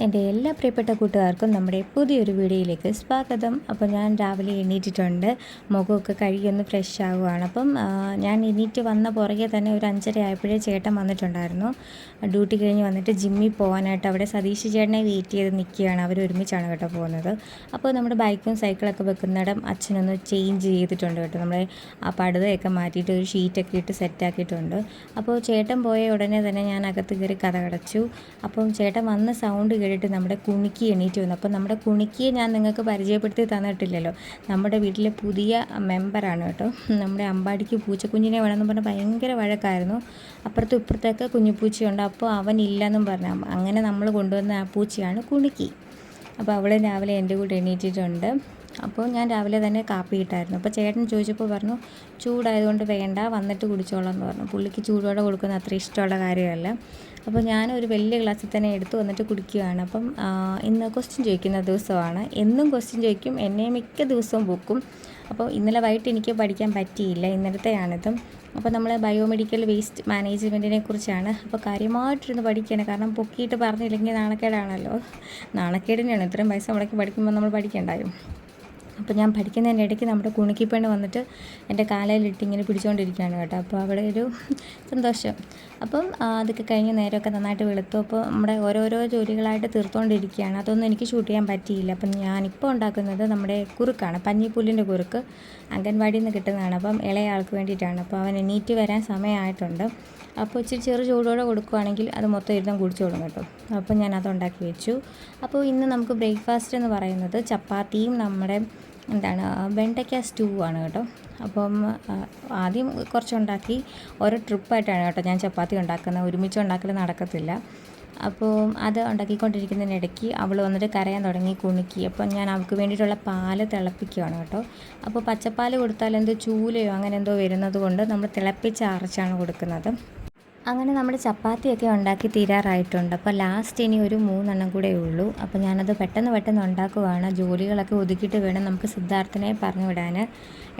എൻ്റെ എല്ലാ പ്രിയപ്പെട്ട കൂട്ടുകാർക്കും നമ്മുടെ പുതിയൊരു വീഡിയോയിലേക്ക് സ്വാഗതം. അപ്പോൾ ഞാൻ രാവിലെ എണീറ്റിട്ടുണ്ട്, മുഖമൊക്കെ കഴുകി ഒന്ന് ഫ്രഷ് ആകുവാണ്. അപ്പം ഞാൻ എണീറ്റ് വന്ന പുറകെ തന്നെ ഒരു 5:30 ആയപ്പോഴേ ചേട്ടൻ വന്നിട്ടുണ്ടായിരുന്നു. ഡ്യൂട്ടി കഴിഞ്ഞ് വന്നിട്ട് ജിമ്മിൽ പോകാനായിട്ട് അവിടെ സതീഷ് ചേട്ടനെ വെയിറ്റ് ചെയ്ത് നിൽക്കുകയാണ്. അവർ ഒരുമിച്ചാണ് കേട്ടോ പോകുന്നത്. അപ്പോൾ നമ്മുടെ ബൈക്കും സൈക്കിളൊക്കെ വെക്കുന്നിടം അച്ഛനൊന്ന് ചേഞ്ച് ചെയ്തിട്ടുണ്ട് കേട്ടോ. നമ്മുടെ ആ പടുതയൊക്കെ മാറ്റിയിട്ട് ഒരു ഷീറ്റൊക്കെ ഇട്ട് സെറ്റാക്കിയിട്ടുണ്ട്. അപ്പോൾ ചേട്ടൻ പോയ ഉടനെ തന്നെ ഞാൻ അകത്ത് കയറി കതകടച്ചു. അപ്പം ചേട്ടൻ വന്ന സൗണ്ട് കേട്ടിട്ട് നമ്മുടെ കുണിക്കി എണീറ്റ് വന്നു. അപ്പം നമ്മുടെ കുണിക്കിയെ ഞാൻ നിങ്ങൾക്ക് പരിചയപ്പെടുത്തി തന്നിട്ടില്ലല്ലോ. നമ്മുടെ വീട്ടിലെ പുതിയ മെമ്പറാണ് കേട്ടോ. നമ്മുടെ അമ്പാടിക്ക് പൂച്ചക്കുഞ്ഞിനെ വേണമെന്ന് പറഞ്ഞാൽ ഭയങ്കര വഴക്കായിരുന്നു. അപ്പുറത്തും ഇപ്പുറത്തൊക്കെ കുഞ്ഞിപ്പൂച്ചയുണ്ട്. അപ്പോൾ അവനില്ലെന്നും പറഞ്ഞു. അങ്ങനെ നമ്മൾ കൊണ്ടുവന്ന ആ പൂച്ചയാണ് കുണിക്കി. അപ്പോൾ അവൾ രാവിലെ എൻ്റെ കൂടെ എണീറ്റിട്ടുണ്ട്. അപ്പോൾ ഞാൻ രാവിലെ തന്നെ കാപ്പി ഇട്ടായിരുന്നു. അപ്പോൾ ചേട്ടൻ ചോദിച്ചപ്പോൾ പറഞ്ഞു ചൂടായതുകൊണ്ട് വേണ്ട, വന്നിട്ട് കുടിച്ചോളാം എന്ന് പറഞ്ഞു. പുള്ളിക്ക് ചൂടോടെ കൊടുക്കുന്ന അത്ര ഇഷ്ടമുള്ള കാര്യമല്ല. അപ്പോൾ ഞാനൊരു വലിയ ഗ്ലാസ്സിൽ തന്നെ എടുത്ത് വന്നിട്ട് കുടിക്കുകയാണ്. അപ്പം ഇന്ന് ക്വസ്റ്റ്യൻ ചോദിക്കുന്ന ദിവസമാണ്. എന്നും ക്വസ്റ്റ്യൻ ചോദിക്കും, എന്നെ മിക്ക ദിവസവും പൊക്കും. അപ്പോൾ ഇന്നലെ വൈകിട്ട് എനിക്ക് പഠിക്കാൻ പറ്റിയില്ല, ഇന്നലത്തെയാണിതും. അപ്പോൾ നമ്മൾ ബയോമെഡിക്കൽ വേസ്റ്റ് മാനേജ്മെൻറ്റിനെ കുറിച്ചാണ്. അപ്പോൾ കാര്യമായിട്ടിരുന്ന് പഠിക്കുകയാണ്. കാരണം പൊക്കിയിട്ട് പറഞ്ഞില്ലെങ്കിൽ നാണക്കേടാണല്ലോ. നാണക്കേടിനെയാണ്, ഇത്രയും പൈസ മുടക്കി പഠിക്കുമ്പോൾ നമ്മൾ പഠിക്കണ്ടായോ. അപ്പോൾ ഞാൻ പഠിക്കുന്നതിൻ്റെ ഇടയ്ക്ക് നമ്മുടെ കുണിക്കിപ്പെണ്ണ് വന്നിട്ട് എൻ്റെ കാലയിലിട്ട് ഇങ്ങനെ പിടിച്ചുകൊണ്ടിരിക്കുകയാണ് കേട്ടോ. അപ്പോൾ അവിടെ ഒരു സന്തോഷം. അപ്പം അതൊക്കെ കഴിഞ്ഞ് നേരമൊക്കെ നന്നായിട്ട് വെളുത്തു. അപ്പോൾ നമ്മുടെ ഓരോരോ ജോലികളായിട്ട് തീർത്തുകൊണ്ടിരിക്കുകയാണ്. അതൊന്നും എനിക്ക് ഷൂട്ട് ചെയ്യാൻ പറ്റിയില്ല. അപ്പം ഞാനിപ്പോൾ ഉണ്ടാക്കുന്നത് നമ്മുടെ കുറുക്കാണ്, പഞ്ഞിപ്പുല്ലിൻ്റെ കുറുക്ക്. അംഗൻവാടിയിൽ നിന്ന് കിട്ടുന്നതാണ്. അപ്പം ഇളയ ആൾക്ക് വേണ്ടിയിട്ടാണ്. അപ്പോൾ അവൻ എണീറ്റ് വരാൻ സമയമായിട്ടുണ്ട്. അപ്പോൾ ഇച്ചിരി ചെറു ചൂടോടെ കൊടുക്കുകയാണെങ്കിൽ അത് മൊത്തം ഇരുന്ന് കുടിച്ചോളും കേട്ടോ. അപ്പോൾ ഞാൻ ഉണ്ടാക്കി വെച്ചു. അപ്പോൾ ഇന്ന് നമുക്ക് ബ്രേക്ക്ഫാസ്റ്റ് എന്ന് പറയുന്നത് ചപ്പാത്തിയും നമ്മുടെ വെണ്ടയ്ക്ക സ്റ്റൂ ആണ് കേട്ടോ. അപ്പം ആദ്യം കുറച്ചുണ്ടാക്കി ഓരോ ട്രിപ്പായിട്ടാണ് കേട്ടോ ഞാൻ ചപ്പാത്തി ഉണ്ടാക്കുന്നത്. ഒരുമിച്ച് ഉണ്ടാക്കൽ നടക്കത്തില്ല. അപ്പോൾ അത് ഉണ്ടാക്കിക്കൊണ്ടിരിക്കുന്നതിനിടയ്ക്ക് അവൾ വന്നിട്ട് കരയാൻ തുടങ്ങി, കുണുക്കി. അപ്പം ഞാൻ അവൾക്ക് വേണ്ടിയിട്ടുള്ള പാല് തിളപ്പിക്കുകയാണ് കേട്ടോ. അപ്പോൾ പച്ചപ്പാൽ കൊടുത്താൽ എന്തോ ചൂലയോ അങ്ങനെ എന്തോ വരുന്നത് കൊണ്ട് നമ്മൾ തിളപ്പിച്ച് അരച്ചാണ് കൊടുക്കുന്നത്. അങ്ങനെ നമ്മുടെ ചപ്പാത്തിയൊക്കെ ഉണ്ടാക്കി തീരാറായിട്ടുണ്ട്. അപ്പോൾ ലാസ്റ്റ് ഇനി ഒരു 3 കൂടെ ഉള്ളൂ. അപ്പോൾ ഞാനത് പെട്ടെന്ന് ഉണ്ടാക്കുവാണ്. ജോലികളൊക്കെ ഒതുക്കിയിട്ട് വേണം നമുക്ക് സിദ്ധാർത്ഥനെ പറഞ്ഞു വിടാൻ.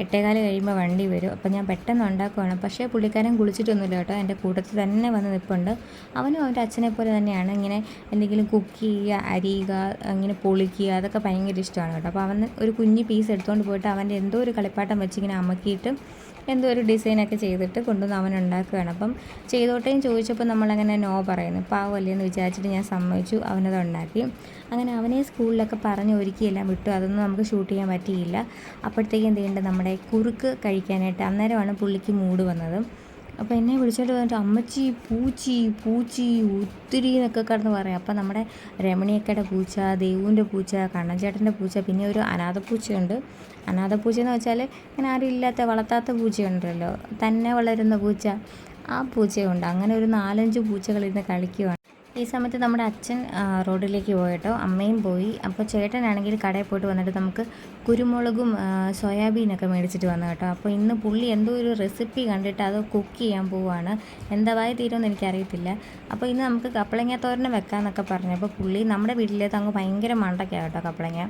8:15 കഴിയുമ്പോൾ വണ്ടി വരും. അപ്പോൾ ഞാൻ പെട്ടെന്ന് ഉണ്ടാക്കുവാണ്. പക്ഷേ പുള്ളിക്കാരൻ കുളിച്ചിട്ടൊന്നുമില്ല കേട്ടോ. എൻ്റെ കൂട്ടത്തിൽ തന്നെ വന്ന് നിൽപ്പുണ്ട്. അവനും അവൻ്റെ അച്ഛനെ പോലെ തന്നെയാണ്. ഇങ്ങനെ എന്തെങ്കിലും കുക്ക് ചെയ്യുക, അരിയുക, ഇങ്ങനെ പൊളിക്കുക, അതൊക്കെ ഭയങ്കര ഇഷ്ടമാണ് കേട്ടോ. അപ്പോൾ അവൻ ഒരു കുഞ്ഞ് പീസ് എടുത്തുകൊണ്ട് പോയിട്ട് അവൻ്റെ എന്തോ ഒരു കളിപ്പാട്ടം വെച്ച് ഇങ്ങനെ അമക്കിയിട്ട് എന്തോ ഒരു ഡിസൈനൊക്കെ ചെയ്തിട്ട് കൊണ്ടുവന്ന് അവൻ ഉണ്ടാക്കുകയാണ്. അപ്പം ചെയ്തോട്ടേയും ചോദിച്ചപ്പോൾ നമ്മളങ്ങനെ നോ പറയുന്നു. പാവമല്ലേ എന്ന് വിചാരിച്ചിട്ട് ഞാൻ സമ്മതിച്ചു. അവനത് ഉണ്ടാക്കി. അങ്ങനെ അവനെ സ്കൂളിലൊക്കെ പറഞ്ഞ് ഒരുക്കിയെല്ലാം വിട്ടു. അതൊന്നും നമുക്ക് ഷൂട്ട് ചെയ്യാൻ പറ്റിയില്ല. അപ്പോഴത്തേക്കും എന്തെയ്യുന്നുണ്ട്, നമ്മുടെ കുറുക്ക് കഴിക്കാനായിട്ട് അന്നേരമാണ് പുള്ളിക്ക് മൂഡ് വന്നത്. അപ്പോൾ എന്നെ വിളിച്ചോണ്ട് വന്നിട്ട് അമ്മച്ചി പൂച്ചി ഒത്തിരി എന്നൊക്കെ കിടന്ന് പറയാം. അപ്പോൾ നമ്മുടെ രമണിയക്കയുടെ പൂച്ച, ദേവുവിൻ്റെ പൂച്ച, കണ്ണൻചേട്ടൻ്റെ പൂച്ച, പിന്നെ ഒരു അനാഥപ്പൂച്ചയുണ്ട്. അനാഥപ്പൂച്ച എന്ന് വെച്ചാൽ ഇങ്ങനെ ആരും ഇല്ലാത്ത വളർത്താത്ത പൂച്ചയുണ്ടല്ലോ, തന്നെ വളരുന്ന പൂച്ച, ആ പൂച്ചയുണ്ട്. അങ്ങനെ ഒരു 4-5 പൂച്ചകളിരുന്ന് കളിക്കുവാണ്. ഈ സമയത്ത് നമ്മുടെ അച്ഛൻ റോഡിലേക്ക് പോയിട്ടോ, അമ്മയും പോയി. അപ്പോൾ ചേട്ടനാണെങ്കിൽ കടയിൽ പോയിട്ട് വന്നിട്ട് നമുക്ക് കുരുമുളകും സോയാബീനൊക്കെ മേടിച്ചിട്ട് വന്നു കേട്ടോ. അപ്പോൾ ഇന്ന് പുള്ളി എന്തോ ഒരു റെസിപ്പി കണ്ടിട്ട് അത് കുക്ക് ചെയ്യാൻ പോവുകയാണ്. എന്തായി തീരുമെന്ന് എനിക്കറിയത്തില്ല. അപ്പോൾ ഇന്ന് നമുക്ക് കപ്പളങ്ങ തോരൻ വെക്കാമെന്നൊക്കെ പറഞ്ഞു. അപ്പോൾ പുള്ളി നമ്മുടെ വീട്ടിലേക്ക് അങ്ങ് ഭയങ്കര മണ്ടയ്ക്കാണ് കേട്ടോ കപ്പളങ്ങ.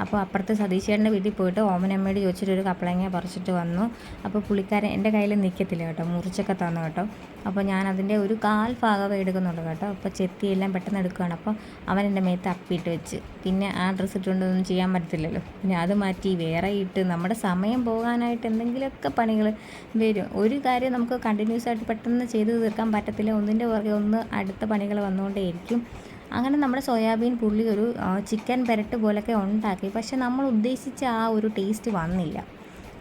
അപ്പോൾ അപ്പുറത്ത് സതീഷ് ചേട്ടൻ്റെ വീട്ടിൽ പോയിട്ട് ഓമനമ്മയോട് ചോദിച്ചിട്ട് ഒരു കപ്പളങ്ങ പറിച്ചിട്ട് വന്നു. അപ്പോൾ പുള്ളിക്കാരൻ എൻ്റെ കയ്യിൽ നിൽക്കത്തില്ല കേട്ടോ, മുറിച്ചൊക്കെ തന്നു കേട്ടോ. അപ്പോൾ ഞാൻ അതിൻ്റെ ഒരു 1/4 ഭാഗമേ എടുക്കുന്നുള്ളൂ കേട്ടോ. അപ്പോൾ ചെത്തിയെല്ലാം പെട്ടെന്ന് എടുക്കുകയാണ്. അപ്പോൾ അവൻ എൻ്റെ മേത്ത് അപ്പിയിട്ട് വെച്ച്, പിന്നെ ആ ഡ്രസ്സ് ഇട്ടുകൊണ്ടൊന്നും ചെയ്യാൻ പറ്റത്തില്ലല്ലോ. പിന്നെ അത് മാറ്റി വേറെ ഇട്ട് നമ്മുടെ സമയം പോകാനായിട്ട് എന്തെങ്കിലുമൊക്കെ പണികൾ വരും. ഒരു കാര്യം നമുക്ക് കണ്ടിന്യൂസ് ആയിട്ട് പെട്ടെന്ന് ചെയ്ത് തീർക്കാൻ പറ്റത്തില്ല. ഒന്നിൻ്റെ പുറകെ ഒന്ന് അടുത്ത പണികൾ വന്നുകൊണ്ടേയിരിക്കും. അങ്ങനെ നമ്മുടെ സോയാബീൻ പുള്ളി ഒരു ചിക്കൻ പെരട്ട് പോലൊക്കെ ഉണ്ടാക്കി. പക്ഷെ നമ്മൾ ഉദ്ദേശിച്ച ആ ഒരു ടേസ്റ്റ് വന്നില്ല.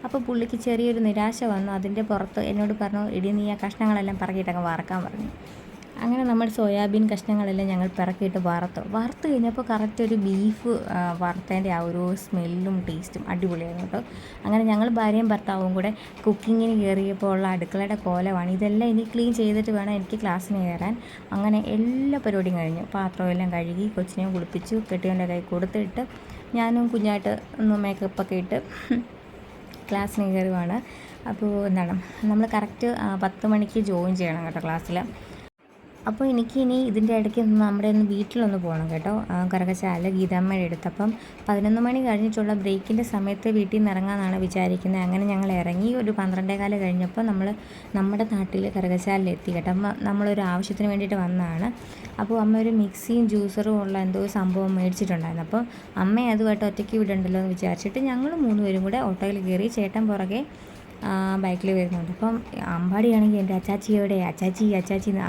അപ്പോൾ പുള്ളിക്ക് ചെറിയൊരു നിരാശ വന്നു. അതിൻ്റെ പുറത്ത് എന്നോട് പറഞ്ഞു, ഇടി നീ ആ കഷ്ണങ്ങളെല്ലാം പറക്കിയിട്ടങ്ങ് വറക്കാൻ പറഞ്ഞു. അങ്ങനെ നമ്മൾ സോയാബീൻ കഷ്ണങ്ങളെല്ലാം ഞങ്ങൾ പിറക്കിയിട്ട് വറുത്ത് കഴിഞ്ഞപ്പോൾ കറക്റ്റ് ഒരു ബീഫ് വറുത്തതിൻ്റെ ആ ഒരു സ്മെല്ലും ടേസ്റ്റും അടിപൊളിയായിരുന്നു കേട്ടോ. അങ്ങനെ ഞങ്ങൾ ഭാര്യയും ഭർത്താവും കൂടെ കുക്കിങ്ങിന് കയറിയപ്പോൾ ഉള്ള അടുക്കളയുടെ കോലമാണ്. ഇതെല്ലാം ഇനി ക്ലീൻ ചെയ്തിട്ട് വേണം എനിക്ക് ക്ലാസ്സിന് കയറാൻ. അങ്ങനെ എല്ലാ പരിപാടിയും കഴിഞ്ഞു. പാത്രമെല്ലാം കഴുകി കൊച്ചിനെയും കുളിപ്പിച്ചു, കെട്ടിയവൻ്റെ കൈ കൊടുത്തിട്ട് ഞാനും കുഞ്ഞായിട്ട് ഒന്ന് മേക്കപ്പൊക്കെ ഇട്ട് ക്ലാസ്സിന് കയറുവാണ്. അപ്പോൾ നമ്മൾ കറക്റ്റ് 10 മണിക്ക് ജോയിൻ ചെയ്യണം കേട്ടോ ക്ലാസ്സിൽ. അപ്പോൾ എനിക്കിനി ഇതിൻ്റെ ഇടയ്ക്ക് നമ്മുടെ ഒന്ന് വീട്ടിലൊന്ന് പോകണം കേട്ടോ, കറുകച്ചാലിൽ ഗീതാമ്മയുടെ അടുത്ത്. അപ്പം 11 മണി കഴിഞ്ഞിട്ടുള്ള ബ്രേക്കിൻ്റെ സമയത്ത് വീട്ടിൽ നിന്ന് ഇറങ്ങാമെന്നാണ് വിചാരിക്കുന്നത്. അങ്ങനെ ഞങ്ങൾ ഇറങ്ങി ഒരു 12:15 കഴിഞ്ഞപ്പോൾ നമ്മൾ നമ്മുടെ നാട്ടിൽ കറുകച്ചാലിലെത്തി കേട്ടോ. നമ്മളൊരു ആവശ്യത്തിന് വേണ്ടിയിട്ട് വന്നതാണ്. അപ്പോൾ അമ്മ ഒരു മിക്സിയും ജ്യൂസറും ഉള്ള എന്തോ സംഭവം മേടിച്ചിട്ടുണ്ടായിരുന്നു. അപ്പോൾ അമ്മയെ അതുമായിട്ട് ഒറ്റയ്ക്ക് വിടണ്ടല്ലോ എന്ന് വിചാരിച്ചിട്ട് ഞങ്ങൾ 3 പേരും കൂടെ ഓട്ടോയിൽ കയറി, ചേട്ടൻ പുറകെ ബൈക്കിൽ വരുന്നുണ്ട്. അപ്പം അമ്പാടിയാണെങ്കിൽ എൻ്റെ അച്ചാച്ചിയോടെ അച്ചാച്ചി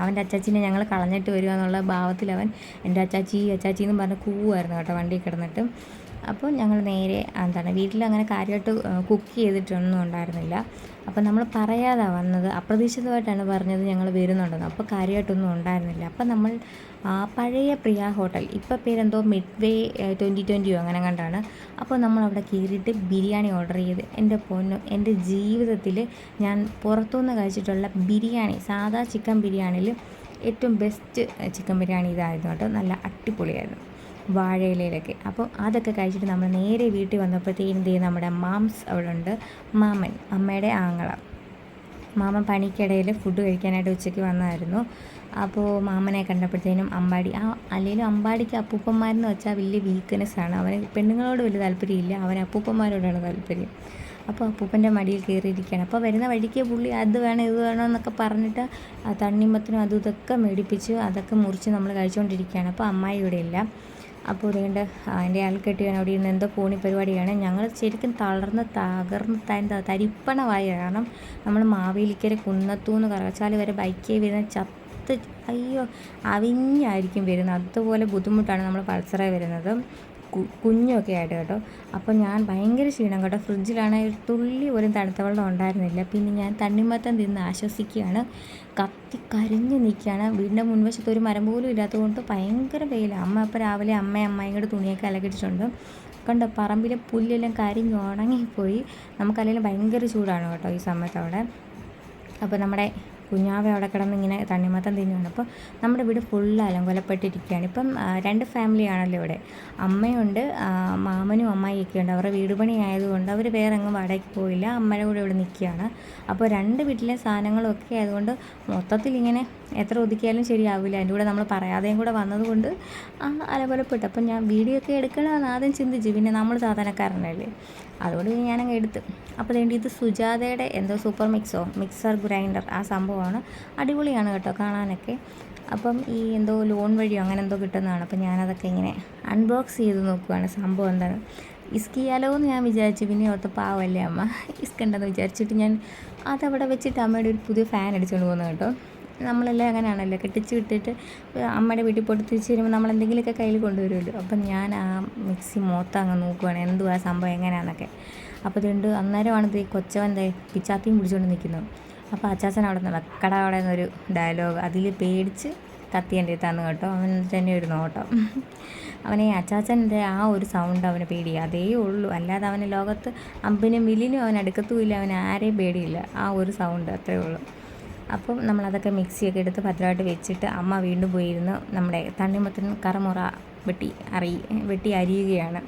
അവൻ്റെ അച്ചാച്ചീനെ ഞങ്ങൾ കളഞ്ഞിട്ട് വരിക എന്നുള്ള ഭാവത്തിൽ അവൻ എൻ്റെ അച്ചാച്ചി എന്ന് പറഞ്ഞ് കൂവായിരുന്നു കേട്ടോ വണ്ടി കിടന്നിട്ട്. അപ്പോൾ ഞങ്ങൾ നേരെ വീട്ടിൽ അങ്ങനെ കാര്യമായിട്ട് കുക്ക് ചെയ്തിട്ടൊന്നും ഉണ്ടായിരുന്നില്ല. അപ്പോൾ നമ്മൾ പറയാതെ വന്നത്, അപ്രതീക്ഷിതമായിട്ടാണ് പറഞ്ഞത് ഞങ്ങൾ വരുന്നുണ്ടെന്ന്. അപ്പോൾ കാര്യമായിട്ടൊന്നും ഉണ്ടായിരുന്നില്ല. അപ്പം നമ്മൾ പഴയ പ്രിയ ഹോട്ടൽ, ഇപ്പോൾ പേരെന്തോ മിഡ് വേ 2020 അങ്ങനെ കണ്ടാണ്. അപ്പോൾ നമ്മളവിടെ കയറിയിട്ട് ബിരിയാണി ഓർഡർ ചെയ്ത്, എൻ്റെ പൊന്നു, എൻ്റെ ജീവിതത്തിൽ ഞാൻ പുറത്തുനിന്ന് കഴിച്ചിട്ടുള്ള ബിരിയാണി, സാധാ ചിക്കൻ ബിരിയാണിയിൽ ഏറ്റവും ബെസ്റ്റ് ചിക്കൻ ബിരിയാണി ഇതായിരുന്നു കേട്ടോ. നല്ല അടിപൊളിയായിരുന്നു, വാഴയിലയിലൊക്കെ. അപ്പോൾ അതൊക്കെ കഴിച്ചിട്ട് നമ്മൾ നേരെ വീട്ടിൽ വന്നപ്പോഴത്തേക്കും നമ്മുടെ മാംസ് അവിടെ ഉണ്ട്. മാമൻ, അമ്മയുടെ ആങ്ങള മാമൻ പണിക്കിടയിൽ ഫുഡ് കഴിക്കാനായിട്ട് ഉച്ചയ്ക്ക് വന്നായിരുന്നു. അപ്പോൾ മാമനെ കണ്ടപ്പോഴത്തേനും അമ്പാടി, അല്ലെങ്കിലും അമ്പാടിക്ക് അപ്പൂപ്പന്മാരെന്ന് വെച്ചാൽ വലിയ വീക്ക്നെസ്സാണ്. അവന് പെണ്ണുങ്ങളോട് വലിയ താല്പര്യമില്ല, അവന് അപ്പൂപ്പന്മാരോടാണ് താല്പര്യം. അപ്പോൾ അപ്പൂപ്പൻ്റെ മടിയിൽ കയറിയിരിക്കുകയാണ്. അപ്പോൾ വരുന്ന വഴിക്ക് പുള്ളി അത് വേണം ഇത് വേണം എന്നൊക്കെ പറഞ്ഞിട്ട് തണ്ണിമത്തിനും അതും ഇതൊക്കെ മേടിപ്പിച്ച് അതൊക്കെ മുറിച്ച് നമ്മൾ കഴിച്ചുകൊണ്ടിരിക്കുകയാണ്. അപ്പോൾ അമ്മായി ഇവിടെ ഇല്ല. അപ്പോൾ അതുകൊണ്ട് എൻ്റെ ആൾക്കെട്ടിയാണ് അവിടെ ഇരുന്ന് എന്തോ ഫോണി പരിപാടിയാണ്. ഞങ്ങൾ ശരിക്കും തകർന്ന് തരിപ്പണമായി. കാരണം നമ്മൾ മാവേലിക്കര കുന്നത്തൂന്ന് കറുകച്ചാൽ വരെ ബൈക്കിൽ വരുന്ന അയ്യോ അവിഞ്ഞായിരിക്കും വരുന്നത്. അതുപോലെ ബുദ്ധിമുട്ടാണ് നമ്മൾ പൾസറായി വരുന്നത്, കുഞ്ഞൊക്കെ ആയിട്ട് കേട്ടോ. അപ്പോൾ ഞാൻ ഭയങ്കര ക്ഷീണം കേട്ടോ. ഫ്രിഡ്ജിലാണ് ഒരു തുള്ളി പോലും തണുത്ത വെള്ളം ഉണ്ടായിരുന്നില്ല. പിന്നെ ഞാൻ തണ്ണിമത്തം തിന്ന് ആശ്വസിക്കുകയാണ്. കത്തി കരിഞ്ഞ് നിൽക്കുകയാണ്. വീടിൻ്റെ മുൻവശത്ത് ഒരു മരം പോലും ഇല്ലാത്തതുകൊണ്ട് ഭയങ്കര വെയിലാണ്. അമ്മ ഇപ്പോൾ രാവിലെ അമ്മയും കൂടെ തുണിയൊക്കെ അലക്കിയിട്ടുണ്ട്. കണ്ടോ, പറമ്പിലെ പുല്ലെല്ലാം കരിഞ്ഞ് ഉണങ്ങിപ്പോയി. നമുക്കല്ലെങ്കിലും ഭയങ്കര ചൂടാണ് കേട്ടോ ഈ സമയത്ത് അവിടെ. അപ്പോൾ നമ്മുടെ കുഞ്ഞാവ അവിടെ കിടന്ന് ഇങ്ങനെ തണ്ണിമത്തം തിന്നുകയാണ്. അപ്പോൾ നമ്മുടെ വീട് ഫുള്ള് അലങ്കോലപ്പെട്ടിരിക്കുകയാണ്. ഇപ്പം 2 ഫാമിലിയാണല്ലോ ഇവിടെ. അമ്മയുണ്ട്, മാമനും അമ്മായിയൊക്കെ ഉണ്ട്. അവരുടെ വീട് പണി ആയതുകൊണ്ട് അവർ വേറെ എങ്ങും വാടകയ്ക്ക് പോയില്ല, അമ്മയുടെ കൂടെ ഇവിടെ നിൽക്കുകയാണ്. അപ്പോൾ 2 വീട്ടിലെ സാധനങ്ങളും ഒക്കെ ആയതുകൊണ്ട് മൊത്തത്തിൽ ഇങ്ങനെ എത്ര ഒതുക്കിയാലും ശരിയാവില്ല. അതിൻ്റെ കൂടെ നമ്മൾ പറയാതെയും കൂടെ വന്നതുകൊണ്ട് അലങ്കോലപ്പെട്ടു. അപ്പം ഞാൻ വീഡിയോ ഒക്കെ എടുക്കണമെന്ന് ആദ്യം ചിന്തിച്ചു, പിന്നെ നമ്മൾ സാധാരണക്കാരനല്ലേ, അതുകൊണ്ട് ഞാനങ്ങ് എടുത്ത്. അപ്പോൾ ഇത് സുജാതയുടെ എന്തോ സൂപ്പർ മിക്സർ ഗ്രൈൻഡർ ആ സംഭവമാണ്. അടിപൊളിയാണ് കേട്ടോ കാണാനൊക്കെ. അപ്പം ഈ എന്തോ ലോൺ വഴിയോ അങ്ങനെ എന്തോ കിട്ടുന്നതാണ്. അപ്പം ഞാനതൊക്കെ ഇങ്ങനെ അൺബോക്സ് ചെയ്ത് നോക്കുകയാണ് സംഭവം എന്താണ്. ഇസ്കിയാലോ എന്ന് ഞാൻ വിചാരിച്ചു. പിന്നെ ഓർത്ത് പാവല്ലേ അമ്മ, ഇസ്കണ്ടെന്ന് വിചാരിച്ചിട്ട് ഞാൻ അതവിടെ വെച്ചിട്ട് അമ്മയുടെ ഒരു പുതിയ ഫാൻ അടിച്ചുകൊണ്ട് പോകുന്നു കേട്ടോ. നമ്മളെല്ലാം അങ്ങനെയാണല്ലോ, കെട്ടിച്ച് വിട്ടിട്ട് അമ്മയുടെ വീട്ടിൽ പോയിട്ട് തിരിച്ച് വരുമ്പോൾ നമ്മളെന്തെങ്കിലുമൊക്കെ കയ്യിൽ കൊണ്ടുവരുമല്ലോ. അപ്പം ഞാൻ ആ മിക്സി മൊത്തം അങ്ങ് നോക്കുവാണ് എന്തുവാ സംഭവം എങ്ങനെയാണെന്നൊക്കെ. അപ്പോൾ അതുകൊണ്ട് അന്നേരമാണ് ഈ കൊച്ചവൻ പിച്ചാത്തിയും പിടിച്ചുകൊണ്ട് നിൽക്കുന്നത്. അപ്പോൾ അച്ചാച്ചൻ അവിടെ നിന്ന് വെക്കട അവിടെ നിന്നൊരു ഡയലോഗ്, അതിൽ പേടിച്ച് കത്തി എൻ്റെ തന്നു കേട്ടോ. അവൻ തന്നെ ഒരു നോട്ടം. അവനെ അച്ചാച്ചൻ്റെ ആ ഒരു സൗണ്ട് അവന് പേടിയാണ്, അതേ ഉള്ളൂ. അല്ലാതെ അവന് ലോകത്ത് അമ്പിനും വില്ലിനും അവൻ അടുക്കത്തുമില്ല, അവന് ആരെയും പേടിയില്ല. ആ ഒരു സൗണ്ട് അത്രയേ ഉള്ളൂ. അപ്പം നമ്മളതൊക്കെ മിക്സിയൊക്കെ എടുത്ത് ഭദ്രമായിട്ട് വെച്ചിട്ട് അമ്മ വീണ്ടും പോയിരുന്ന് നമ്മുടെ തണ്ണിമത്തൻ കറമുറ വെട്ടി അരിയുകയാണ്.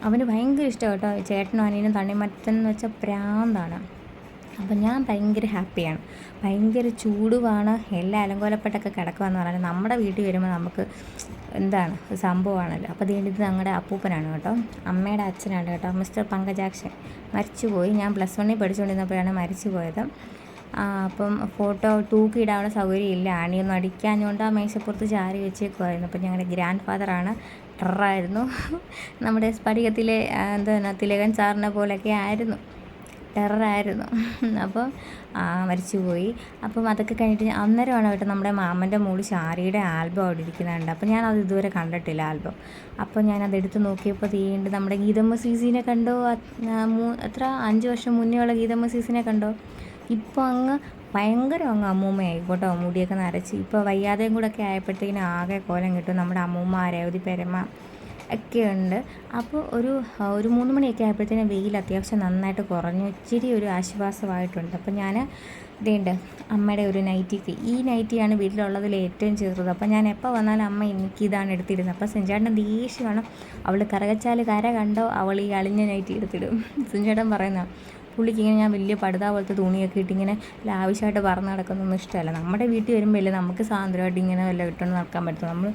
അവന് ഭയങ്കര ഇഷ്ടം കേട്ടോ. ചേട്ടനും അനിയനും തണ്ണിമത്തൻ എന്ന് വെച്ചാൽ പ്രാന്താണ്. അപ്പം ഞാൻ ഭയങ്കര ഹാപ്പിയാണ്. ഭയങ്കര ചൂടുമാണ്, എല്ലാം അലങ്കോലപ്പെട്ടൊക്കെ കിടക്കുകയെന്ന് പറഞ്ഞാൽ നമ്മുടെ വീട്ടിൽ വരുമ്പോൾ നമുക്ക് എന്താണ് സംഭവമാണല്ലോ. അപ്പോൾ ഇത് ഞങ്ങളുടെ അപ്പൂപ്പനാണ് കേട്ടോ, അമ്മയുടെ അച്ഛനാണ് കേട്ടോ, മിസ്റ്റർ പങ്കജാക്ഷൻ. മരിച്ചുപോയി. ഞാൻ +1 പഠിച്ചുകൊണ്ടിരുന്നപ്പോഴാണ് മരിച്ചു പോയത്. അപ്പം ഫോട്ടോ തൂക്കിയിടാനുള്ള സൗകര്യമില്ല, ആണിയൊന്നും അടിക്കാഞ്ഞുകൊണ്ട് ആ മേശപ്പുറത്ത് ചാരി വെച്ചേക്കുമായിരുന്നു. അപ്പം ഞങ്ങളുടെ ഗ്രാൻഡ് ഫാദറാണ്, ടെററായിരുന്നു. നമ്മുടെ സ്ഫടികത്തിലെ തിലകൻ സാറിനെ പോലെയൊക്കെ ആയിരുന്നു, ടെററായിരുന്നു. അപ്പോൾ മരിച്ചുപോയി. അപ്പം അതൊക്കെ കഴിഞ്ഞിട്ട് അന്നേരമാണ് കേട്ടോ നമ്മുടെ മാമൻ്റെ മോള് ഷാരിയുടെ ആൽബം അവിടെ ഇരിക്കുന്നുണ്ട്. അപ്പോൾ ഞാനത് ഇതുവരെ കണ്ടിട്ടില്ല ആൽബം. അപ്പോൾ ഞാനതെടുത്ത് നോക്കിയപ്പോൾ തീണ്ട് നമ്മുടെ ഗീതമ്മ സീസീനെ കണ്ടോ, 5 വർഷം മുന്നേ ഉള്ള ഗീതമ്മ സീസീനെ കണ്ടോ. ഇപ്പോൾ അങ്ങ് ഭയങ്കര അമ്മൂമ്മയായി കേട്ടോ, മുടിയൊക്കെ നരച്ച്. ഇപ്പോൾ വയ്യാതെയും കൂടെ ഒക്കെ ആയപ്പോഴത്തേക്കിനും ആകെ കോലം കിട്ടും. നമ്മുടെ അമ്മൂമ്മ രേവതി പെരമ്മ ഒക്കെ ഉണ്ട്. അപ്പോൾ ഒരു 3 മണിയൊക്കെ ആയപ്പോഴത്തേനും വെയിൽ അത്യാവശ്യം നന്നായിട്ട് കുറഞ്ഞു, ഇച്ചിരി ഒരു ആശ്വാസമായിട്ടുണ്ട്. അപ്പോൾ ഞാൻ ഇതേണ്ട് അമ്മയുടെ ഒരു നൈറ്റിക്ക്, ഈ നൈറ്റിയാണ് വീട്ടിലുള്ളതിൽ ഏറ്റവും ചെറുത്. അപ്പോൾ ഞാൻ എപ്പോൾ വന്നാലും അമ്മ എനിക്കിതാണ് എടുത്തിടുന്നത്. അപ്പോൾ സുഞ്ചേട്ടൻ ദേഷ്യമാണ്, അവൾ കറുകച്ചാൽ കര കണ്ടോ അവൾ ഈ അളിഞ്ഞ നൈറ്റി എടുത്തിടും. സുഞ്ചേട്ടൻ പറയുന്ന പുള്ളിക്ക് ഇങ്ങനെ ഞാൻ വലിയ പടുത പോലത്തെ തുണിയൊക്കെ ഇട്ടിങ്ങനെ ലാവിഷായിട്ട് പറന്ന് നടക്കുന്നൊന്നും ഇഷ്ടമല്ല. നമ്മുടെ വീട്ടിൽ വരുമ്പോൾ അല്ലേ നമുക്ക് സ്വാതന്ത്ര്യമായിട്ട് ഇങ്ങനെ വല്ല ഇട്ടുകൊണ്ട് നടക്കാൻ പറ്റും.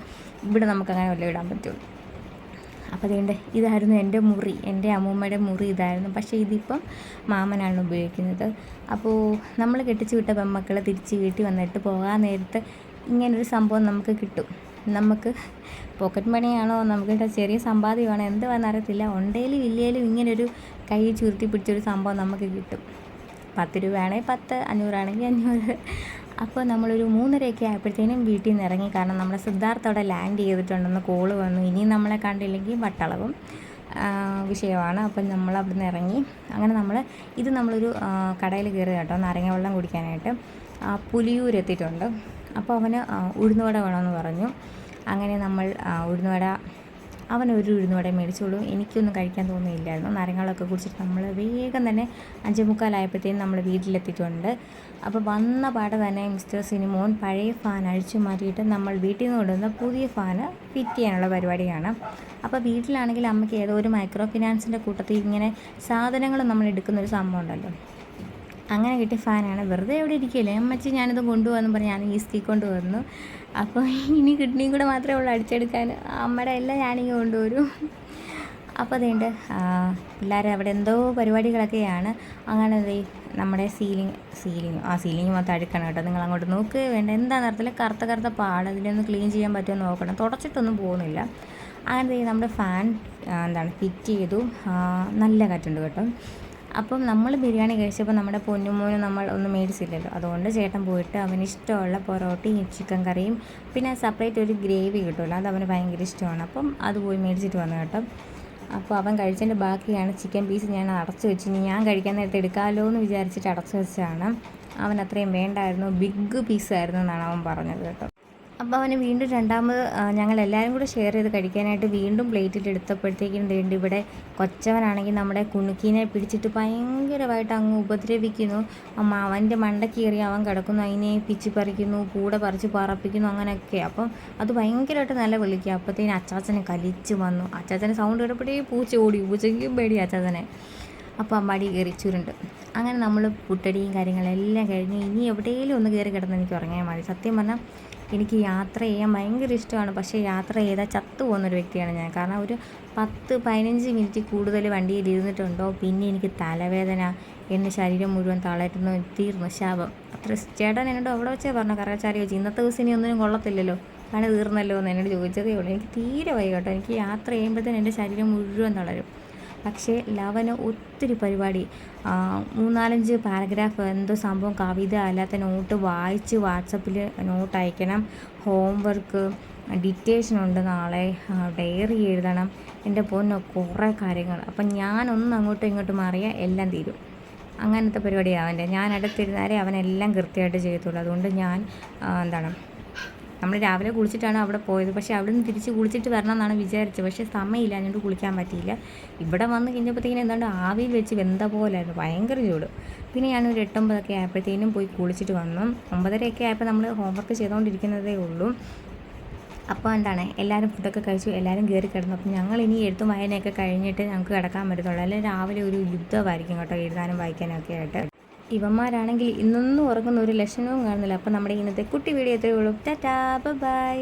ഇവിടെ നമുക്കങ്ങനെ വല്ല ഇടാൻ പറ്റുള്ളൂ. അപ്പോൾ അതുകൊണ്ട് ഇതായിരുന്നു എൻ്റെ മുറി, എൻ്റെ അമ്മൂമ്മയുടെ മുറി ഇതായിരുന്നു. പക്ഷേ ഇതിപ്പം മാമനാണ് ഉപയോഗിക്കുന്നത്. അപ്പോൾ നമ്മൾ കെട്ടിച്ച് വിട്ട പെൺമക്കൾ തിരിച്ച് വീട്ടിൽ വന്നിട്ട് പോകാൻ നേരത്ത് ഇങ്ങനൊരു സംഭവം നമുക്ക് കിട്ടും. നമുക്ക് പോക്കറ്റ് മണിയാണോ, നമുക്ക് ചെറിയ സമ്പാദ്യമാണോ എന്തുവാണെന്ന് അറിയത്തില്ല, ഉണ്ടേലും ഇല്ലേലും ഇങ്ങനൊരു കൈ ചുരുട്ടി പിടിച്ചൊരു സംഭവം നമുക്ക് കിട്ടും. 10 രൂപയാണെങ്കിൽ 10, 500 ആണെങ്കിൽ 500. അപ്പോൾ നമ്മളൊരു 3:30 ആയപ്പോഴത്തേനും വീട്ടിൽ നിന്ന് ഇറങ്ങി. കാരണം നമ്മുടെ സിദ്ധാർത്ഥ അവിടെ ലാൻഡ് ചെയ്തിട്ടുണ്ടെന്ന് കോള് വന്നു. ഇനിയും നമ്മളെ കണ്ടില്ലെങ്കിൽ വട്ടളവും വിഷയമാണ്. അപ്പം നമ്മൾ അവിടെ നിന്ന് ഇറങ്ങി. അങ്ങനെ നമ്മളൊരു കടയിൽ കയറി കേട്ടോ, നാരങ്ങ വെള്ളം കുടിക്കാനായിട്ട്. പുലിയൂർ എത്തിയിട്ടുണ്ട്. അപ്പോൾ അവന് ഉഴുന്നുവട വേണമെന്ന് പറഞ്ഞു. അങ്ങനെ നമ്മൾ അവനൊരു ഉഴുന്നുവട മേടിച്ചോളൂ. എനിക്കൊന്നും കഴിക്കാൻ തോന്നിയില്ലായിരുന്നു. നാരങ്ങളൊക്കെ കുടിച്ചിട്ട് നമ്മൾ വേഗം തന്നെ 5:45 നമ്മൾ വീട്ടിലെത്തിയിട്ടുണ്ട്. അപ്പോൾ വന്ന പാടെ തന്നെ മിസ്റ്റർ സിനിമോൻ പഴയ ഫാൻ അഴിച്ചു മാറ്റിയിട്ട് നമ്മൾ വീട്ടിൽ നിന്ന് കൊണ്ടുവന്ന പുതിയ ഫാന് ഫിറ്റ് ചെയ്യാനുള്ള പരിപാടിയാണ്. അപ്പോൾ വീട്ടിലാണെങ്കിൽ അമ്മയ്ക്ക് ഏതോ ഒരു മൈക്രോ ഫിനാൻസിൻ്റെ കൂട്ടത്തിൽ ഇങ്ങനെ സാധനങ്ങൾ നമ്മൾ എടുക്കുന്നൊരു സംഭവം ഉണ്ടല്ലോ, അങ്ങനെ കിട്ടിയ ഫാനാണ്. വെറുതെ എവിടെ ഇരിക്കുകയല്ലേ അമ്മച്ചി, ഞാനിത് കൊണ്ടുവന്നു പറഞ്ഞ് ഞാൻ ഈസ്റ്റി കൊണ്ടുവന്നു. അപ്പോൾ ഇനി കിഡ്നിയും കൂടെ മാത്രമേ ഉള്ളൂ അടിച്ചെടുക്കാൻ. അമ്മയുടെ എല്ലാം ഞാനിങ്ങ് കൊണ്ടുവരും. അപ്പോൾ അതുകൊണ്ട് പിള്ളേർ അവിടെ എന്തോ പരിപാടികളൊക്കെയാണ്. അങ്ങനെ നമ്മുടെ സീലിംഗ് മൊത്തം അഴുക്കണം കേട്ടോ. നിങ്ങൾ അങ്ങോട്ട് നോക്ക് വേണ്ട. എന്താണെന്ന് അറിയത്തില്ല, കറുത്ത പാട്. അതിലൊന്ന് ക്ലീൻ ചെയ്യാൻ പറ്റുമോ നോക്കണം. തുടച്ചിട്ടൊന്നും പോകുന്നില്ല. അങ്ങനെ നമ്മുടെ ഫാൻ ഫിറ്റ് ചെയ്തു. നല്ല കാറ്റുണ്ട് കേട്ടോ. അപ്പം നമ്മൾ ബിരിയാണി കഴിച്ചപ്പോൾ നമ്മുടെ പൊന്നുമോനും നമ്മൾ ഒന്നും മേടിച്ചില്ലല്ലോ. അതുകൊണ്ട് ചേട്ടൻ പോയിട്ട് അവന് ഇഷ്ടമുള്ള പൊറോട്ടയും ചിക്കൻ കറിയും പിന്നെ സെപ്പറേറ്റ് ഒരു ഗ്രേവി കിട്ടുമല്ലോ, അത് അവന് ഭയങ്കര ഇഷ്ടമാണ്. അപ്പം അത് പോയി മേടിച്ചിട്ട് വന്നു കേട്ടോ. അപ്പോൾ അവൻ കഴിച്ചതിൻ്റെ ബാക്കിയാണ് ചിക്കൻ പീസ് ഞാൻ അടച്ചു വെച്ച്. ഇനി ഞാൻ കഴിക്കാൻ നേരത്തെ എടുക്കാമല്ലോ എന്ന് വിചാരിച്ചിട്ട് അടച്ചു വെച്ചാണ്. അവൻ അത്രയും വേണ്ടായിരുന്നു, ബിഗ് പീസായിരുന്നു എന്നാണ് അവൻ പറഞ്ഞത് കേട്ടോ. അപ്പോൾ അവന് വീണ്ടും രണ്ടാമത് ഞങ്ങളെല്ലാവരും കൂടെ ഷെയർ ചെയ്ത് കഴിക്കാനായിട്ട് വീണ്ടും പ്ലേറ്റിൽ എടുത്തപ്പോഴത്തേക്കും വേണ്ടി ഇവിടെ കൊച്ചവനാണെങ്കിൽ നമ്മുടെ കുണുക്കീനെ പിടിച്ചിട്ട് ഭയങ്കരമായിട്ട് അങ്ങ് ഉപദ്രവിക്കുന്നു. അവൻ്റെ മണ്ടക്കേറി അവൻ കിടക്കുന്നു, അതിനെ പിച്ചി പറിക്കുന്നു, കൂടെ പറിച്ച് പറപ്പിക്കുന്നു, അങ്ങനെയൊക്കെ. അപ്പം അത് ഭയങ്കരമായിട്ട് നല്ല വിളിക്കുക. അപ്പോഴത്തേന് അച്ചാച്ചനെ കലിച്ച് വന്നു. അച്ചാച്ചനെ സൗണ്ട് കേട്ടപ്പോഴേ പൂച്ചയ്ക്കും പേടി അച്ചാച്ചനെ. അപ്പോൾ അമ്പാടി കയറി ചുരുണ്ട്. അങ്ങനെ നമ്മൾ പുട്ടടിയും കാര്യങ്ങളെല്ലാം കഴിഞ്ഞ് ഇനി എവിടെയെങ്കിലും ഒന്ന് കയറി കിടന്ന് എനിക്ക് ഉറങ്ങിയാൽ മതി. സത്യം പറഞ്ഞാൽ എനിക്ക് യാത്ര ചെയ്യാൻ ഭയങ്കര ഇഷ്ടമാണ്. പക്ഷേ യാത്ര ചെയ്താൽ ചത്തു പോകുന്നൊരു വ്യക്തിയാണ് ഞാൻ. കാരണം ഒരു 10-15 മിനിറ്റ് കൂടുതൽ വണ്ടിയിൽ ഇരുന്നിട്ടുണ്ടോ പിന്നെ എനിക്ക് തലവേദന, എൻ്റെ ശരീരം മുഴുവൻ തളരുന്നു, തീർന്നു ശാപം. അത്ര ചേട്ടൻ എന്നോട് അവിടെ വെച്ചേ പറഞ്ഞു, കറച്ചാരി വെച്ച് ഇന്നത്തെ ദിവസം ഇനി ഒന്നിനും കൊള്ളത്തില്ലല്ലോ, പണി തീർന്നല്ലോ എന്ന് എന്നോട് ചോദിച്ചതേ ഉള്ളൂ. എനിക്ക് തീരെ വൈകി കേട്ടോ. എനിക്ക് യാത്ര ചെയ്യുമ്പോഴത്തേനും എൻ്റെ ശരീരം മുഴുവൻ തളരും. പക്ഷേ ലവന് ഒത്തിരി പരിപാടി, 3-4 പാരഗ്രാഫ് എന്തോ സംഭവം, കവിത അല്ലാത്ത നോട്ട് വായിച്ച് വാട്സപ്പിൽ നോട്ട് അയക്കണം, ഹോംവർക്ക്, ഡിറ്റേഷനുണ്ട് നാളെ, ഡയറി എഴുതണം, എൻ്റെ പൊന്നോ കുറേ കാര്യങ്ങൾ. അപ്പം ഞാനൊന്നും അങ്ങോട്ടും ഇങ്ങോട്ടും മാറിയാൽ എല്ലാം തീരും. അങ്ങനത്തെ പരിപാടിയാണ് അവൻ്റെ. ഞാൻ അടുത്തിരുന്നാലേ അവനെല്ലാം കൃത്യമായിട്ട് ചെയ്യത്തുള്ളൂ. അതുകൊണ്ട് ഞാൻ നമ്മൾ രാവിലെ കുളിച്ചിട്ടാണ് അവിടെ പോയത്. പക്ഷേ അവിടെ നിന്ന് തിരിച്ച് കുളിച്ചിട്ട് വരണം എന്നാണ് വിചാരിച്ചത്. പക്ഷേ സമയമില്ല, അതുകൊണ്ട് കുളിക്കാൻ പറ്റിയില്ല. ഇവിടെ വന്ന് കഴിഞ്ഞപ്പോഴത്തേക്കും ആവിയിൽ വെച്ച് വെന്ത പോലായിരുന്നു, ഭയങ്കര ചൂട്. പിന്നെ ഞാനൊരു 8-9 ആയപ്പോഴത്തേനും പോയി കുളിച്ചിട്ട് വന്നു. 9:30 ആയപ്പോൾ നമ്മൾ ഹോംവർക്ക് ചെയ്തുകൊണ്ടിരിക്കുന്നതേ ഉള്ളൂ. അപ്പോൾ എല്ലാവരും ഫുഡൊക്കെ കഴിച്ചു, എല്ലാവരും കയറി കിടന്നു. അപ്പം ഞങ്ങൾ ഇനി എഴുത്തും വായനയൊക്കെ കഴിഞ്ഞിട്ട് ഞങ്ങൾക്ക് കിടക്കാൻ പറ്റത്തുള്ളൂ. അല്ലെങ്കിൽ രാവിലെ ഒരു യുദ്ധമായിരിക്കും കേട്ടോ, എഴുതാനും വായിക്കാനൊക്കെ ആയിട്ട്. ഇവന്മാരാണെങ്കിൽ ഇന്നൊന്നും ഉറങ്ങുന്ന ഒരു ലക്ഷണവും കാണുന്നില്ല. അപ്പോൾ നമ്മുടെ ഇന്നത്തെ കുട്ടി വീഡിയോ എത്രയേ ഉള്ളൂ. ടാറ്റാ, ബൈ.